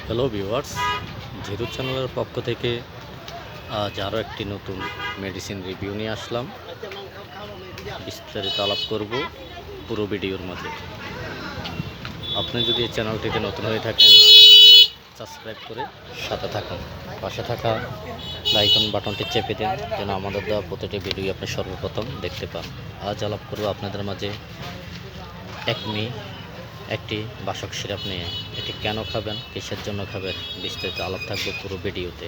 Hello viewers, ঝিরু চ্যানেলের পক্ষ থেকে আজ আরও একটি নতুন মেডিসিন রিভিউ নিয়ে আসলাম। বিস্তারিত আলাপ করব পুরো ভিডিওর মাঝে। আপনি যদি এই চ্যানেলটিতে নতুন হয়ে থাকেন, সাবস্ক্রাইব করে সাথে থাকুন। পাশে থাকা আইকন বাটনটি চেপে দিন যেন আমাদের দেওয়া প্রতিটি ভিডিও আপনি সর্বপ্রথম দেখতে পান। আজ আলাপ করব আপনাদের মাঝে একটি বাসক সিরাপ নিয়ে। এটি কেন খাবেন, কিসের জন্য খাবেন, বিস্তারিত আলাপ থাকবে পুরো ভিডিওতে।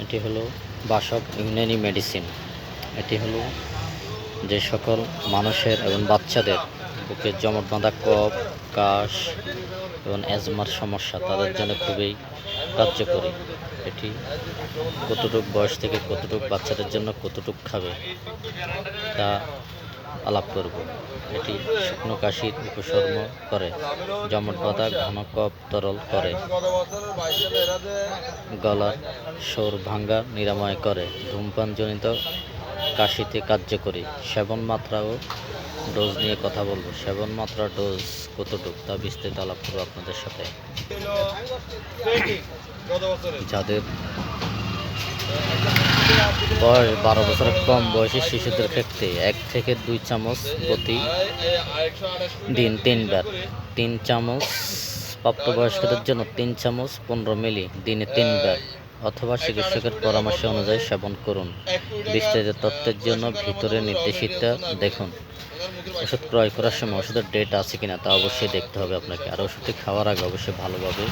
এটি হলো বাসক ইউনানি মেডিসিন। এটি হলো যে সকল মানুষের এবং বাচ্চাদের বুকে জমট বাঁধা কফ, কাশ এবং অ্যাজমার সমস্যা, তাদের জন্য খুবই কার্যকরী। এটি কতটুক বয়স থেকে কতটুক বাচ্চাদের জন্য কতটুক খাবে তা আলাপ করব। এটি শুকনো কাশির উপশম করে, জমট বাঁধা ঘন কফ তরল করে, গলার স্বর ভাঙ্গা নিরাময় করে, ধূমপানজনিত কাশিতে কার্যকরী। সেবন মাত্রা ও ডোজ নিয়ে কথা বলবো। সেবন মাত্রা, ডোজ কতটুক তা বিস্তারিত আলাপ করবো আপনাদের সাথে। যাদের বয়স 12 বছরের কম বয়সী শিশুদের ক্ষেত্রে 1 থেকে 2 চামচ প্রতি দিন 3 বার, 3 চামচ। প্রাপ্তবয়স্কদের জন্য 3 চামচ 15 মিলি দিনে 3 বার, অথবা চিকিৎসকের পরামর্শ অনুযায়ী সেবন করুন। বিস্তারিত তথ্যের জন্য ভিতরে নির্দেশিকা দেখুন। ওষুধ ক্রয় করার সময় ওষুধের ডেট আছে কিনা তা অবশ্যই দেখতে হবে আপনাকে। আর ওষুধটি খাওয়ার আগে অবশ্যই ভালোভাবে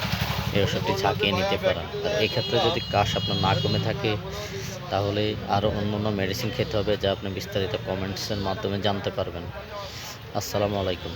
এই ওষুধটি ঝাঁকিয়ে নিতে পারেন। আর এক্ষেত্রে যদি কাশ আপনার না কমে থাকে, তাহলে আরও অন্য মেডিসিন খেতে হবে, যা আপনি বিস্তারিত কমেন্টসের মাধ্যমে জানতে পারবেন। আসসালামু আলাইকুম।